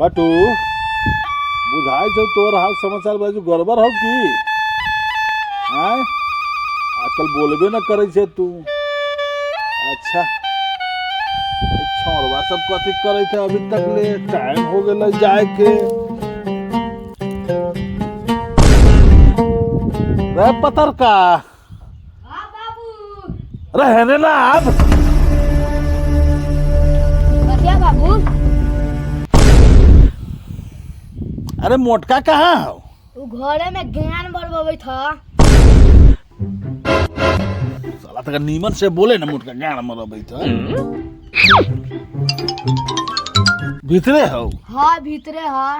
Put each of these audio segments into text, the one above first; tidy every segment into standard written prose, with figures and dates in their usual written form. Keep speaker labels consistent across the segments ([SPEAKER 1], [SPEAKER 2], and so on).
[SPEAKER 1] पटू बुझाई छौ तोर हाल समाचार बाजू गड़बड़ हो की आय आजकल बोलबे न करे छे तू। अच्छा छोरवा सब कथी करे थे अभी तक ले टाइम हो गेल जाए के। रे पतर का
[SPEAKER 2] हाँ बाबू।
[SPEAKER 1] रहने ना अब
[SPEAKER 2] क्या बाबू?
[SPEAKER 1] अरे मोटका कहाँ हो?
[SPEAKER 2] तू घरे में ज्ञान बढ़ावे था।
[SPEAKER 1] साला तक नीमन से बोले ना मोटका गान मरबै था। भीतरे हो?
[SPEAKER 2] हाँ भीतरे हाँ।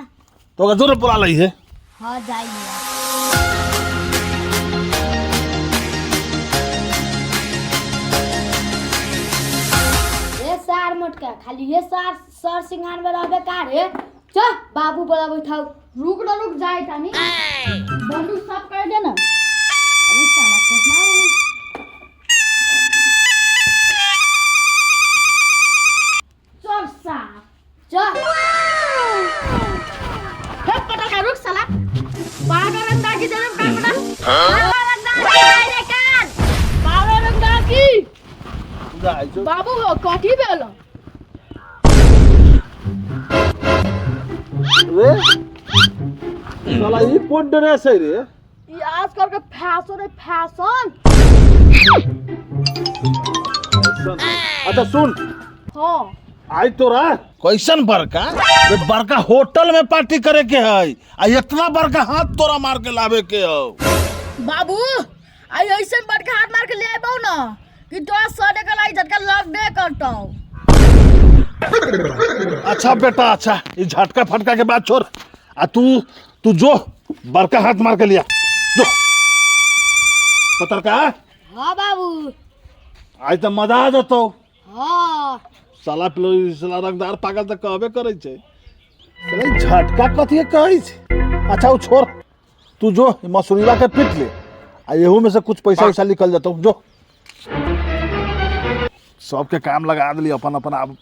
[SPEAKER 1] तो अगर जोर बुला लई है।
[SPEAKER 2] हाँ जाइए। ये सार मोटका खाली ये सार सर सिंगार में रहबे का रे? चल बाबू बोलावे था। रुक ना रुक जाए तानी। बंदूक साफ कर दे ना। अरे साला कितना चल साफ चल। हे पता का रुक साला। पागल अंदाज की जरूर कर पड़ा। पागल अंदाज की जाए कान। पागल अंदाज की।
[SPEAKER 1] जाई छौ।
[SPEAKER 2] बाबू हो कथी भेलो?
[SPEAKER 1] रे साला ई कोन ड्रेस है रे?
[SPEAKER 2] ये आजकल के फैशन है फैशन।
[SPEAKER 1] अच्छा सुन
[SPEAKER 2] हाँ
[SPEAKER 1] आई तोरा कैसन बड़का रे बड़का होटल में पार्टी करे के है आ इतना बड़का हाथ तोरा मार के लावे के हो।
[SPEAKER 2] बाबू आई ऐसे बड़का हाथ मार के ले आबो ना कि तो सड़े के लाई झटका लग दे करतो।
[SPEAKER 1] अच्छा बेटा अच्छा ये झटका फटका के बात छोड़ आ तू जो बड़का हाथ मार के लिया जो पतर का।
[SPEAKER 2] हाँ बाबू।
[SPEAKER 1] आज तो मजा आ जतो।
[SPEAKER 2] हाँ
[SPEAKER 1] साला पिलो साला रंगदार पागल तो कहबे करे छे साला झटका कथी कहै छे। अच्छा वो छोड़ तू जो मसूरीवा के पीट ले आ एहू में से कुछ पैसा वैसा निकल जातो जो सबके काम लगा दिली अपन अपन आप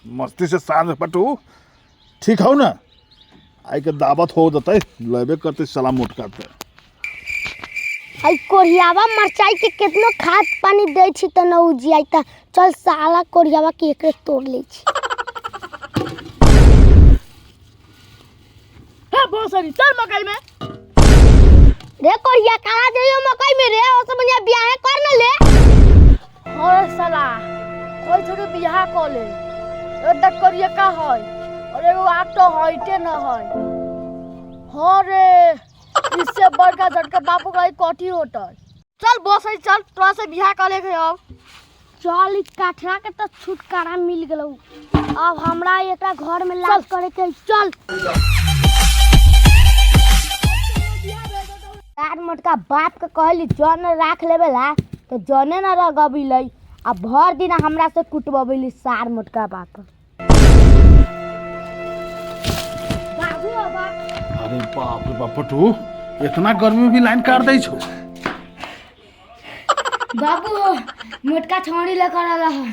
[SPEAKER 1] मस्ती से साँझ पटू ठीक हो ना आई के दावत हो जते लेबे करते सलाम मोटका पे।
[SPEAKER 2] आई कोरियावा मरचाई के कितनो खाद पानी दे छी त न उजियाई त चल साला कोरियावा के एकरे तोड़ ले छी। हे बोसरी चल मकई में। रे कोरिया कहां जइयो मकई में रे ओ सब बनिया बियाह कर न ले। और साला कोई थोड़ी बियाह कर ले। ए द कोरिया का होय और एगो आग तो होइते न होय। हां रे इससे बड़का झटका बापू का कोठी होता है। चल बोसई चल तोरा से बियाह कर ले अब। चल काठरा के तो छुटकारा मिल गेलौ। अब हमरा एकरा घर में लाज करे के चल। यार मोटका बाप के कहली जन राख लेबेला तो जने न रगबिलै आ भर दिन हमरा से कुटबबैली सार मोटका बाप। बाबू बाबा
[SPEAKER 1] अरे बाप रे बाप पटू इतना गर्मी में भी लाइन काट दे छो।
[SPEAKER 2] बाबू मोटका छौड़ी लेकर आला है।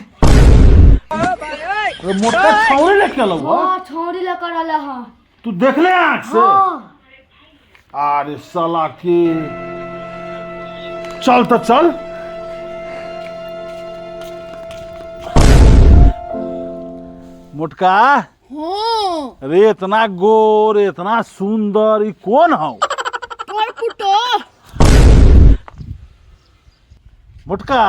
[SPEAKER 1] अरे मोटका छौरे लेके आलो
[SPEAKER 2] हां छौड़ी लेकर आला है।
[SPEAKER 1] तू देख ले आंख से।
[SPEAKER 2] हां
[SPEAKER 1] अरे साला के चल तो चल मोटका।
[SPEAKER 2] हां
[SPEAKER 1] रे इतना गोर इतना सुंदर ई कौन हो?
[SPEAKER 2] तोर पुतो।
[SPEAKER 1] मोटका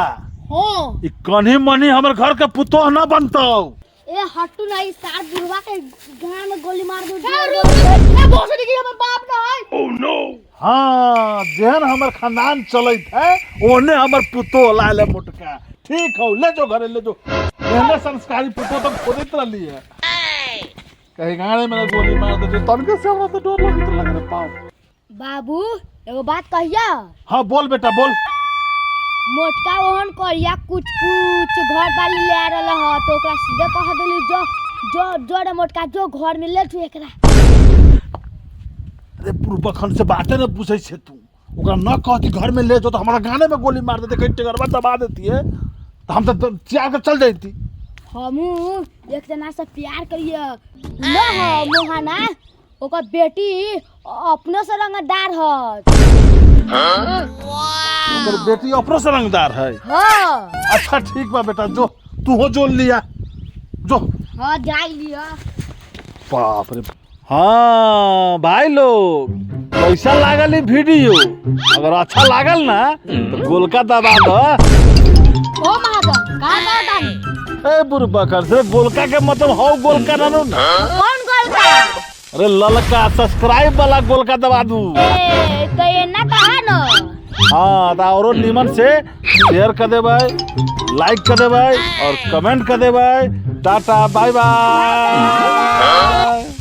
[SPEAKER 2] हां
[SPEAKER 1] ई कन्ही मनी हमर घर के पुतोह न बनतो।
[SPEAKER 2] ए हट्टू नहीं सार बुढ़वा के गांव में गोली मार दो। ए भोसड़ी की हमर बाप ना है।
[SPEAKER 1] Oh no. हाँ जेहन हमर खानदान चलत है ओने हमर पुतोह लाले मोटका। ठीक हो ले जो घरे ले जो पहले संस्कारी पुतोह तो खोदित रहली है कहीं गाड़े में गोली मार दे तनके से हमरा तो डर लग रे पाओ।
[SPEAKER 2] बाबू एगो बात कहिया।
[SPEAKER 1] हाँ बोल बेटा बोल।
[SPEAKER 2] मोटका ओहन करिया कुछ कुछ घर वाली ले आ रहल ह तो ओकरा सीधे कह देली जो जो जो रे मोटका जो घर में ले तू एकरा।
[SPEAKER 1] अरे पूर्वखंड से बातें न पूछे छे तू ओकरा न कह कि घर में ले जो तो हमारा गाने में गोली मार देते कहीं टिगरवा दबा देती है तो हम तो चिया के चल जाती।
[SPEAKER 2] हमू एक जना से प्यार करिए न है मोहना ओकर बेटी अपने से रंगदार है
[SPEAKER 1] ओकर बेटी अपनो से रंगदार है।
[SPEAKER 2] हाँ
[SPEAKER 1] अच्छा ठीक बा बेटा, जो तू हो जोड़ लिया जो।
[SPEAKER 2] हाँ जाई लिया।
[SPEAKER 1] बाप रे। हाँ भाई लोग, कैसा लागल ई वीडियो? अगर अच्छा लागल ना तो गोलका दबा दो।
[SPEAKER 2] ओ महाजन कहाँ गए दानी?
[SPEAKER 1] ए बुरबा कर से गोलका के मतलब हो गोलका ना।
[SPEAKER 2] कौन गोलका?
[SPEAKER 1] अरे ललका सब्सक्राइब वाला गोलका दबा दू।
[SPEAKER 2] ए तो ये ना कहा ना।
[SPEAKER 1] हाँ तो औरो निमन से शेयर कर दे भाई, लाइक कर दे भाई और कमेंट कर दे भाई। Tata bye bye.